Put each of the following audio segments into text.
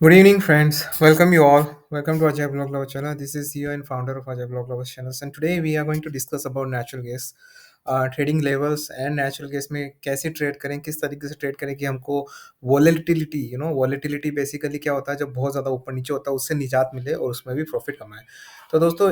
Good evening, friends. Welcome you all. Welcome to Ajay Blog Lovers channel. This is CEO and founder of Ajay Blog Lovers channel. And today we are going to discuss about natural gas, trading levels and natural gas में कैसे trade करें, किस तरीके से trade करें कि हमको volatility volatility basically क्या होता है जब बहुत ज़्यादा ऊपर नीचे होता है उससे निजात मिले और उसमें भी प्रॉफिट कमाएं। तो दोस्तों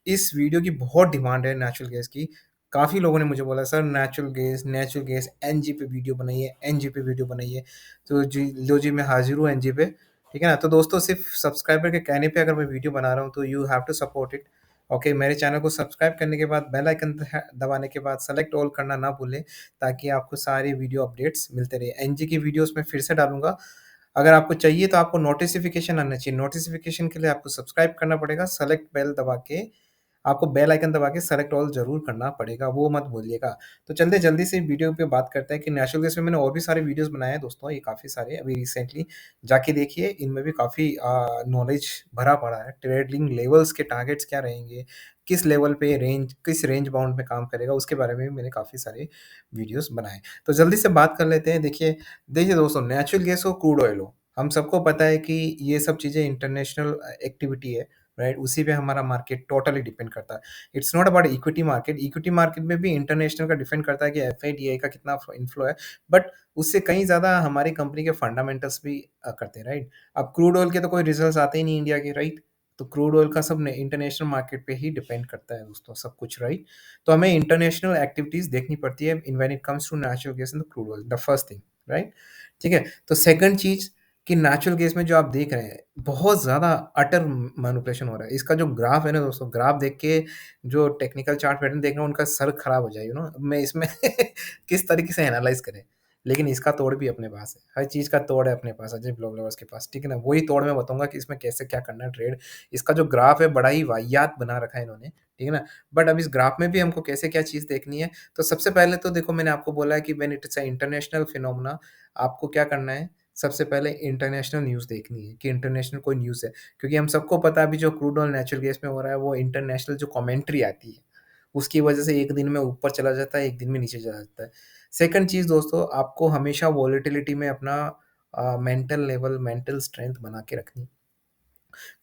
इस वीडियो की बहुत डिमांड है नेचुरल गैस की। काफ़ी लोगों ने मुझे बोला सर नेचुरल गैस एनजी पे वीडियो बनाइए, एनजी पे वीडियो बनाइए। तो जी लो जी, मैं हाजिर हूँ एनजी पे। ठीक है ना? तो दोस्तों सिर्फ़ सब्सक्राइबर के कहने पे अगर मैं वीडियो बना रहा हूँ तो you have to support it. Okay, मेरे चैनल को सब्सक्राइब करने के बाद बेल आइकन दबाने के बाद सेलेक्ट ऑल करना ना भूलें, ताकि आपको सारी वीडियो अपडेट्स मिलते रहे। एनजी की वीडियोज़ मैं फिर से डालूँगा। अगर आपको चाहिए तो आपको नोटिफ़िकेशन आना चाहिए। नोटिफ़िकेशन के लिए आपको सब्सक्राइब करना पड़ेगा, सेलेक्ट बेल दबा के आपको बेल आइकन दबा के सेलेक्ट ऑल ज़रूर करना पड़ेगा, वो मत भूलिएगा। तो चलते जल्दी से वीडियो पे बात करते हैं कि नेचुरल गैस में मैंने और भी सारे वीडियोज़ बनाए हैं दोस्तों, ये काफ़ी सारे अभी रिसेंटली जाके देखिए, इनमें भी काफ़ी नॉलेज भरा पड़ा है। ट्रेडिंग लेवल्स के टारगेट्स क्या रहेंगे, किस रेंज बाउंड में काम करेगा, उसके बारे में भी मैंने काफ़ी सारे वीडियोज़ बनाए। तो जल्दी से बात कर लेते हैं। देखिए देखिए दोस्तों, नेचुरल गैस हो, क्रूड ऑयल हो, हम सबको पता है कि ये सब चीज़ें इंटरनेशनल एक्टिविटी है। राइट? उसी पे हमारा मार्केट टोटली डिपेंड करता है। It's not about equity market में भी इंटरनेशनल का डिपेंड करता है कि एफआईडीआई का कितना इन्फ्लो है, बट उससे कहीं ज़्यादा हमारी कंपनी के फंडामेंटल्स भी करते हैं। राइट? अब क्रूड ऑयल के तो कोई रिजल्ट्स आते ही नहीं इंडिया के। राइट? तो क्रूड ऑयल का सब ने इंटरनेशनल मार्केट पे ही डिपेंड करता है दोस्तों, सब कुछ। राइट? तो हमें इंटरनेशनल एक्टिविटीज देखनी पड़ती है in when it comes to natural gas and crude oil, the first thing. Right? ठीक है। तो सेकंड चीज कि नेचुरल गैस में जो आप देख रहे हैं, बहुत ज़्यादा अटर मैनिपुलेशन हो रहा है। इसका जो ग्राफ है ना दोस्तों, ग्राफ देख के जो टेक्निकल चार्ट पैटर्न देख रहे हैं, उनका सर खराब हो जाए, मैं इसमें किस तरीके से एनालाइज़ करें। लेकिन इसका तोड़ भी अपने पास है, हर चीज़ का तोड़ है अपने पास, अजय ब्लॉग लवर्स के पास, ठीक है ना? वही तोड़ मैं बताऊँगा कि इसमें कैसे क्या करना है ट्रेड। इसका जो ग्राफ है, बड़ा ही वाहियात बना रखा है इन्होंने, ठीक है ना? बट अब इस ग्राफ में भी हमको कैसे क्या चीज़ देखनी है, तो सबसे पहले तो देखो, मैंने आपको बोला है कि when it's a international phenomena, आपको क्या करना है, सबसे पहले इंटरनेशनल न्यूज़ देखनी है कि इंटरनेशनल कोई न्यूज़ है। क्योंकि हम सबको पता है अभी जो क्रूड ऑयल नेचुरल गैस में हो रहा है, वो इंटरनेशनल जो कमेंट्री आती है, उसकी वजह से एक दिन में ऊपर चला जाता है, एक दिन में नीचे चला जाता है। सेकंड चीज़ दोस्तों, आपको हमेशा वोलेटिलिटी में अपना मेंटल स्ट्रेंथ बना के रखनी।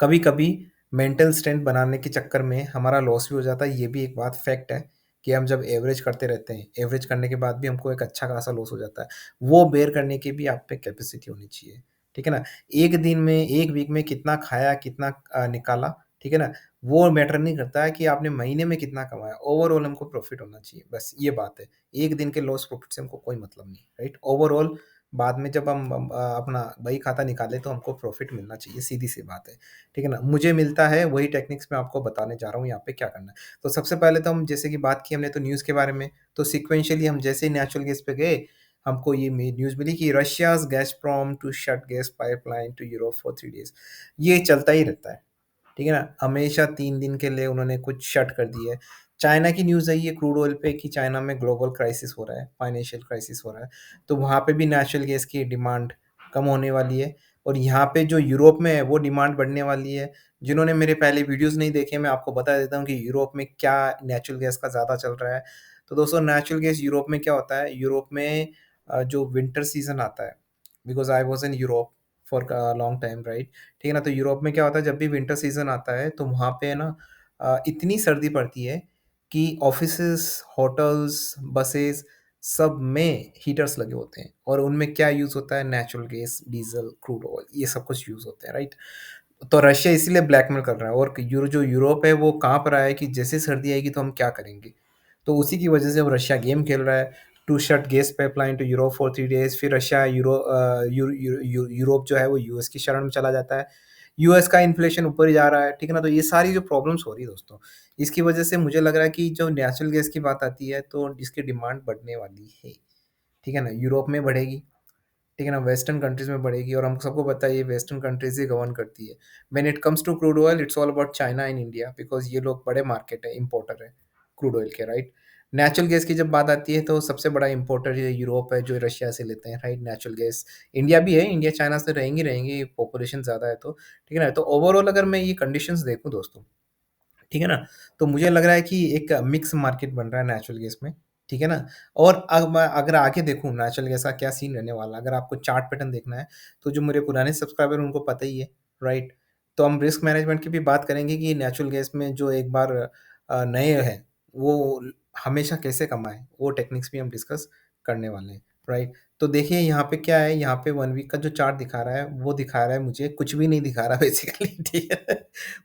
कभी-कभी मेंटल स्ट्रेंथ बनाने के चक्कर में हमारा लॉस भी हो जाता है, ये भी एक बात फैक्ट है कि हम जब एवरेज करते रहते हैं, एवरेज करने के बाद भी हमको एक अच्छा खासा लॉस हो जाता है। वो बेयर करने की भी आप पे कैपेसिटी होनी चाहिए, ठीक है ना? 1 दिन में, 1 वीक में कितना खाया, कितना निकाला, ठीक है ना? वो मैटर नहीं करता है कि आपने महीने में कितना कमाया, ओवरऑल हमको प्रॉफिट होना चाहिए, बस ये बात है। 1 दिन के लॉस प्रॉफिट से हमको कोई मतलब नहीं, राइट? ओवरऑल बाद में जब हम अपना बही खाता निकालें तो हमको प्रॉफिट मिलना चाहिए, सीधी-सी बात है। ठीक है ना? मुझे मिलता है, वही टेक्निक्स मैं आपको बताने जा रहा हूँ यहाँ पे क्या करना है। तो सबसे पहले तो हम जैसे कि बात की हमने तो न्यूज़ के बारे में, तो सीक्वेंशियली हम जैसे ही नेचुरल गैस पे गए, हमको ये न्यूज़ मिली कि Russia's Gazprom to shut gas pipeline to Europe for 3 days. ये चलता ही रहता है। ठीक है ना? हमेशा 3 दिन के लिए उन्होंने कुछ शट कर दी है। चाइना की न्यूज़ आई है क्रूड ऑयल पे कि चाइना में ग्लोबल क्राइसिस हो रहा है, फाइनेंशियल क्राइसिस हो रहा है। तो वहाँ पे भी नेचुरल गैस की डिमांड कम होने वाली है, और यहाँ पे जो यूरोप में है वो डिमांड बढ़ने वाली है। जिन्होंने मेरे पहले वीडियोज़ नहीं देखे, मैं आपको बता देता हूँ कि यूरोप में क्या नेचुरल गैस का ज़्यादा चल रहा है। तो दोस्तों, नेचुरल गैस यूरोप में क्या होता है, यूरोप में जो विंटर सीज़न आता है, because I was in Europe for long time, right? ठीक है ना? तो यूरोप में क्या होता है, जब भी विंटर सीज़न आता है तो वहाँ पे ना इतनी सर्दी पड़ती है कि ऑफ़िसेज़, होटल्स, बसेज़ सब में हीटर्स लगे होते हैं, और उनमें क्या यूज़ होता है, natural gas, diesel, crude oil, ये सब कुछ यूज़ होते हैं, राइट? तो रशिया इसीलिए ब्लैकमेल कर रहा है, और जो यूरोप है वो कहाँ पर आया है कि जैसे सर्दी आएगी तो हम क्या करेंगे? तो उसी की वजह से अब रशिया गेम खेल रहा है to shut gas pipeline to Europe for 3 days. फिर रशिया यूरोप जो है वो यूएस की शरण में चला जाता है। यूएस का इन्फ्लेशन ऊपर ही जा रहा है, ठीक है ना? तो ये सारी जो प्रॉब्लम्स हो रही है दोस्तों, इसकी वजह से मुझे लग रहा है कि जो नेचुरल गैस की बात आती है तो इसकी डिमांड बढ़ने वाली है, ठीक है ना? यूरोप में बढ़ेगी, ठीक है ना? वेस्टर्न कंट्रीज़ में बढ़ेगी, और हम सबको पता है ये वेस्टर्न कंट्रीज़ ही गवर्न करती है। When it comes to crude oil, it's all about China and India, because ये लोग बड़े मार्केट है, इम्पोर्टर है क्रूड ऑयल के, राइट? नेचुरल गैस की जब बात आती है तो सबसे बड़ा इम्पोर्टर ये यूरोप है, जो रशिया से लेते हैं, राइट? नेचुरल गैस इंडिया भी है, इंडिया चाइना से रहेंगी, पॉपुलेशन ज़्यादा है तो, ठीक है ना? तो ओवरऑल अगर मैं ये कंडीशंस देखूँ दोस्तों, ठीक है ना? तो मुझे लग रहा है कि एक मिक्स मार्केट बन रहा है नेचुरल गैस में, ठीक है ना? और अब मैं अगर आगे देखूँ नेचुरल गैस का क्या सीन रहने वाला है, अगर आपको चार्ट पैटर्न देखना है, तो जो मेरे पुराने सब्सक्राइबर हैं उनको पता ही है, राइट? तो हम रिस्क मैनेजमेंट की भी बात करेंगे कि नेचुरल गैस में जो एक बार नए हैं, वो हमेशा कैसे कमाएँ, वो टेक्निक्स भी हम डिस्कस करने वाले हैं, राइट? तो देखिए यहाँ पे क्या है, यहाँ पे 1 वीक का जो चार्ट दिखा रहा है, वो दिखा रहा है मुझे कुछ भी नहीं दिखा रहा बेसिकली ठीक है?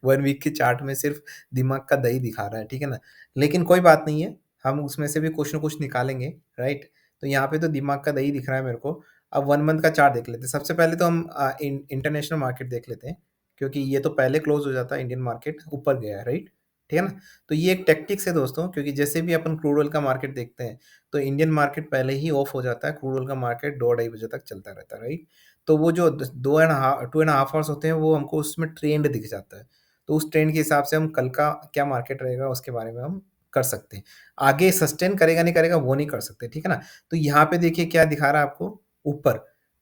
1 वीक के चार्ट में सिर्फ़ दिमाग का दही दिखा रहा है, ठीक है ना? लेकिन कोई बात नहीं है, हम उसमें से भी कुछ न कुछ निकालेंगे, राइट? तो यहाँ पे तो दिमाग का दही दिख रहा है मेरे को। अब 1 मंथ का चार्ट देख लेते हैं। सबसे पहले तो हम इंटरनेशनल मार्केट देख लेते हैं, क्योंकि ये तो पहले क्लोज़ हो जाता है, इंडियन मार्केट ऊपर गया है, राइट? ठीक है ना? तो ये एक टैक्टिक्स है दोस्तों, क्योंकि जैसे भी अपन क्रूड ऑयल का मार्केट देखते हैं, तो इंडियन मार्केट पहले ही ऑफ हो जाता है, क्रूड ऑयल का मार्केट 2 ढाई बजे तक चलता रहता है, राइट? तो वो जो 2 एंड हाफ आवर्स होते हैं, वो हमको उसमें ट्रेंड दिख जाता है। तो उस ट्रेंड के हिसाब से हम कल का क्या मार्केट रहेगा, उसके बारे में हम कर सकते हैं। आगे सस्टेन करेगा नहीं करेगा वो नहीं कर सकते, ठीक है ना? तो यहाँ पे देखिए क्या दिखा रहा है आपको ऊपर।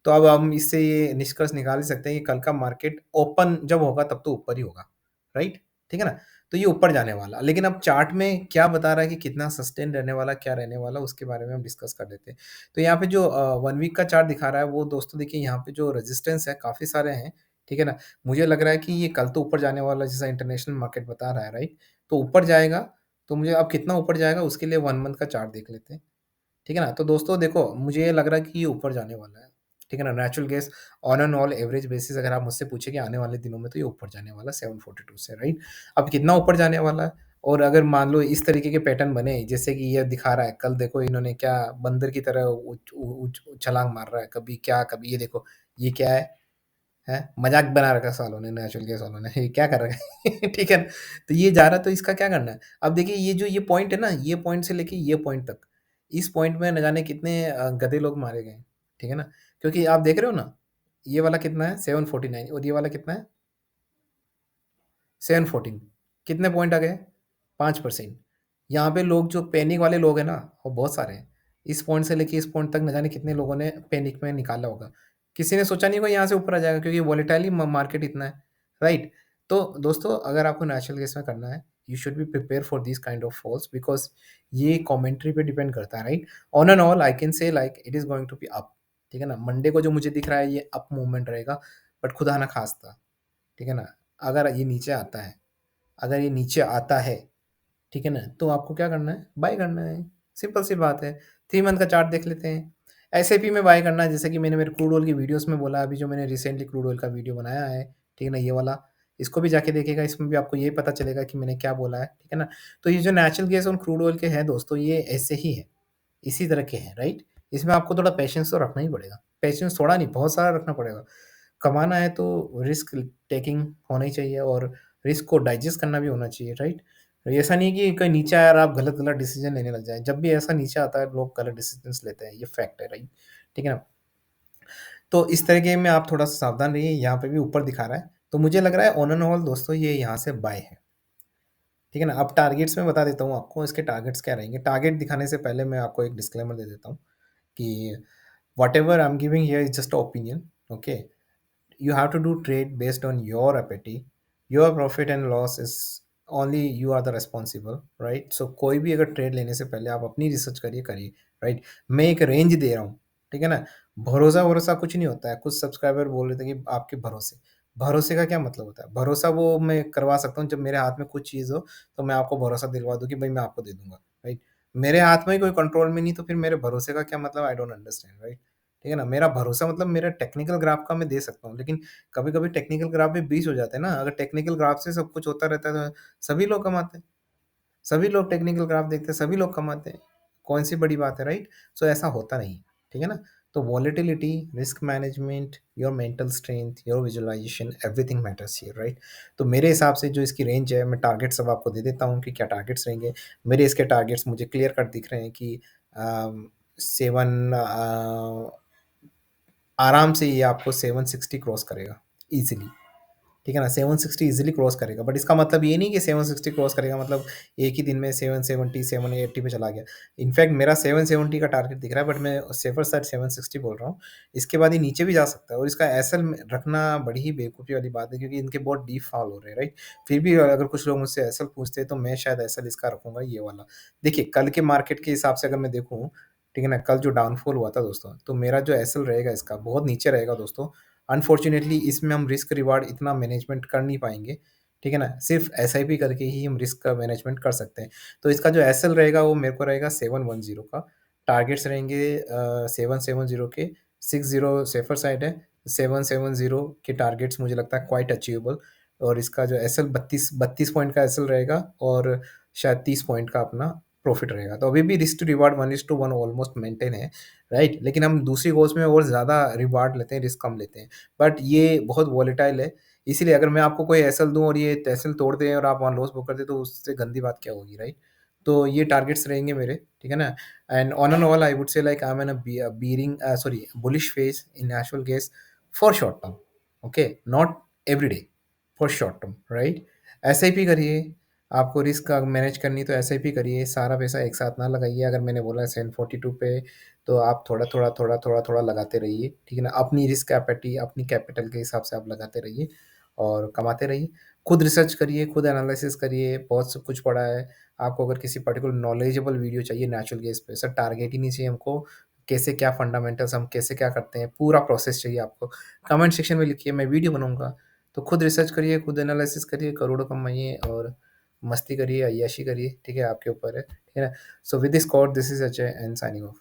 तो अब हम इससे ये निष्कर्ष निकाल ही सकते हैं कि कल का मार्केट ओपन जब होगा तब तो ऊपर ही होगा, राइट? ठीक है ना? तो ये ऊपर जाने वाला। लेकिन अब चार्ट में क्या बता रहा है कि कितना सस्टेन रहने वाला, क्या रहने वाला उसके बारे में हम डिस्कस कर लेते हैं। तो यहाँ पे जो 1 वीक का चार्ट दिखा रहा है वो दोस्तों देखिए यहाँ पे जो रेजिस्टेंस है काफ़ी सारे हैं, ठीक है ना? मुझे लग रहा है कि ये कल तो ऊपर जाने वाला है जैसा इंटरनेशनल मार्केट बता रहा है, राइट? तो ऊपर जाएगा तो मुझे अब कितना ऊपर जाएगा उसके लिए 1 मंथ का चार्ट देख लेते हैं, ठीक है ना? तो दोस्तों देखो मुझे ये लग रहा है कि ये ऊपर जाने वाला है, ठीक है ना? Natural gas on an all average basis अगर आप मुझसे पूछे कि आने वाले दिनों में तो ये ऊपर जाने वाला है 742 से, राइट? अब कितना ऊपर जाने वाला है और अगर मान लो इस तरीके के पैटर्न बने जैसे कि ये दिखा रहा है, कल देखो इन्होंने क्या बंदर की तरह छलांग मार रहा है, कभी क्या, कभी ये देखो, ये क्या है? हैं? मज़ाक बना रखा है सालों ने, नेचुरल गैस वालों ने, ये क्या कर रखा है? ठीक है ना? तो ये जा रहा है तो इसका क्या करना है? अब देखिए ये जो ये पॉइंट है ना, ये पॉइंट से लेके ये पॉइंट तक, इस पॉइंट में न जाने कितने गधे लोग मारे गए हैं, ठीक है ना? क्योंकि आप देख रहे हो ना, ये वाला कितना है 749 और ये वाला कितना है 714 कितने पॉइंट आ गए? 5%। यहाँ पे लोग जो पैनिक वाले लोग हैं ना, वो बहुत सारे हैं। इस पॉइंट से लेके इस पॉइंट तक न जाने कितने लोगों ने पैनिक में निकाला होगा। किसी ने सोचा नहीं होगा यहाँ से ऊपर आ जाएगा क्योंकि वोलेटाइल ही म मार्केट इतना है, राइट? तो दोस्तों अगर आपको नेचुरल गैस में करना है, you should be prepare for this kind of falls because ये कमेंट्री पे डिपेंड करता है, right? On and all I can say like it is going to be up, ठीक है ना? मंडे को जो मुझे दिख रहा है ये अप मूवमेंट रहेगा, बट खुदा ना खास्ता, ठीक है ना? अगर ये नीचे आता है अगर ये नीचे आता है, ठीक है ना? तो आपको क्या करना है? बाय करना है। सिंपल सी बात है। 3 मंथ का चार्ट देख लेते हैं। एसआईपी में बाय करना है जैसे कि मैंने मेरे क्रूड ऑयल की वीडियोज़ में बोला अभी जो मैंने रिसेंटली क्रूड ऑयल का वीडियो बनाया है, ठीक है ना? ये वाला, इसको भी जाके देखिएगा इसमें भी आपको यही पता चलेगा कि मैंने क्या बोला है, ठीक है ना? तो ये जो नेचुरल गैस और क्रूड ऑयल के हैं दोस्तों ये ऐसे ही है, इसी तरह के हैं, राइट? इसमें आपको थोड़ा पेशेंस तो रखना ही पड़ेगा। पेशेंस थोड़ा नहीं बहुत सारा रखना पड़ेगा। कमाना है तो रिस्क टेकिंग होना ही चाहिए और रिस्क को डाइजेस्ट करना भी होना चाहिए, राइट? ऐसा नहीं है कि कहीं नीचे आया और आप गलत-गलत डिसीज़न लेने लग जाएँ। जब भी ऐसा नीचे आता है लोग गलत डिसीज़न्स लेते हैं, ये फैक्ट है, राइट? ठीक है ना? तो इस तरीके में आप थोड़ा-सा सावधान रहिए, यहाँ पे भी ऊपर दिखा रहा है। तो मुझे लग रहा है ऑन एंड ऑल दोस्तों ये यहाँ से बाय है, ठीक है ना? अब टारगेट्स में बता देता हूँ आपको इसके टारगेट्स क्या रहेंगे। टारगेट दिखाने से पहले मैं आपको एक डिस्क्लेमर दे देता हूँ कि whatever I am giving here is just a opinion, okay? You have to do trade based on your appetite. Your profit and loss is only you are the responsible, right? So कोई भी अगर trade लेने से पहले आप अपनी research करिए, right? मैं एक रेंज दे रहा हूँ, ठीक है ना? भरोसा वरोसा कुछ नहीं होता है। कुछ सब्सक्राइबर बोल रहे थे कि आपके भरोसे, भरोसे का क्या मतलब होता है? भरोसा वो मैं करवा सकता हूँ जब मेरे हाथ में कुछ चीज़ हो तो मैं आपको भरोसा दिलवा दूँ कि भाई मैं आपको दे दूंगा, राइट? मेरे हाथ में ही कोई कंट्रोल में नहीं तो फिर मेरे भरोसे का क्या मतलब? I don't understand, right? ठीक है ना? मेरा भरोसा मतलब मेरा टेक्निकल ग्राफ का मैं दे सकता हूँ, लेकिन कभी-कभी टेक्निकल ग्राफ भी बीच हो जाते हैं ना, अगर टेक्निकल ग्राफ से सब कुछ होता रहता है तो सभी लोग कमाते हैं। सभी लोग टेक्निकल ग्राफ देखते हैं, सभी लोग कमाते हैं। कौन-सी बड़ी बात है, राइट? सो ऐसा होता नहीं है, ठीक है ना? तो volatility, risk management, your mental strength, your visualisation everything matters here, right? तो मेरे हिसाब से जो इसकी रेंज है, मैं टारगेट्स अब आपको दे देता हूँ कि क्या टारगेट्स रहेंगे। मेरे इसके टारगेट्स मुझे क्लियर कट दिख रहे हैं कि 7 आराम से ये आपको 760 क्रॉस करेगा, ईज़िली। ठीक है ना? 760 ईज़िली क्रॉस करेगा, बट इसका मतलब ये नहीं कि 760 क्रॉस करेगा मतलब एक ही दिन में 770, 780 पे चला गया। इनफैक्ट मेरा 770 का टारगेट दिख रहा है, बट मैं सेफर साइड 760 बोल रहा हूँ। इसके बाद ये नीचे भी जा सकता है और इसका एसएल में रखना बड़ी ही बेवकूफ़ी वाली बात है, क्योंकि इनके बहुत डीप फॉल हो रहे हैं, राइट? फिर भी अगर कुछ लोग मुझसे एसएल पूछते हैं तो मैं शायद एसएल इसका रखूँगा ये वाला। देखिए, कल के मार्केट के हिसाब से अगर मैं देखूँ, ठीक है ना? कल जो डाउनफॉल हुआ था दोस्तों, तो मेरा जो एसएल रहेगा इसका बहुत नीचे रहेगा दोस्तों। अनफॉर्च्यूनेटली इसमें हम रिस्क रिवार्ड इतना मैनेजमेंट कर नहीं पाएँगे, ठीक है ना? सिर्फ़ एसआईपी करके ही हम रिस्क का मैनेजमेंट कर सकते हैं। तो इसका जो एसएल रहेगा वो मेरे को रहेगा 710 का। टारगेट्स रहेंगे 770 के, 60 सेफर साइड है, 770 के टारगेट्स मुझे लगता है क्वाइट अचीवेबल। और इसका जो एसएल 32 पॉइंट का एसएल रहेगा और शायद 30 पॉइंट का अपना प्रॉफ़िट रहेगा। तो अभी भी risk to reward 1:1 almost maintain है, राइट? लेकिन हम दूसरी गोल्स में और ज़्यादा रिवार्ड लेते हैं, रिस्क कम लेते हैं। बट ये बहुत वोलेटाइल है, इसीलिए अगर मैं आपको कोई एसएल दूँ और ये एसएल तोड़ दें और आप वहाँ लॉस बुक कर दें, तो उससे गंदी बात क्या होगी, राइट? तो ये टारगेट्स रहेंगे मेरे, ठीक है ना? And on an all I would say like I am in a bullish phase in natural gas for short term, okay? Not every day, for short term, right? SIP करिए, आपको risk manage करनी है तो SIP करिए, सारा पैसा एक साथ ना लगाइए। अगर मैंने बोला 742 पे, तो आप थोड़ा-थोड़ा, थोड़ा-थोड़ा, थोड़ा लगाते रहिए, ठीक है ना? अपनी रिस्क अपनी कैपिटल के हिसाब से आप लगाते रहिए और कमाते रहिए। खुद रिसर्च करिए, खुद एनालिसिस करिए, बहुत सब कुछ पड़ा है। आपको अगर किसी पर्टिकुलर नॉलेजेबल वीडियो चाहिए नेचुरल गैस पे, सर टारगेट ही नहीं चाहिए हमको, कैसे क्या फंडामेंटल्स हम कैसे क्या करते हैं, पूरा प्रोसेस चाहिए आपको, कमेंट सेक्शन में लिखिए, मैं वीडियो बनाऊँगा। तो खुद रिसर्च करिए, खुद एनालिसिस करिए, करोड़ों कमाइए और मस्ती करिए, अय्याशी करिए, ठीक है? आपके ऊपर है, ठीक है ना? So with this quote, this is Ajay and signing of.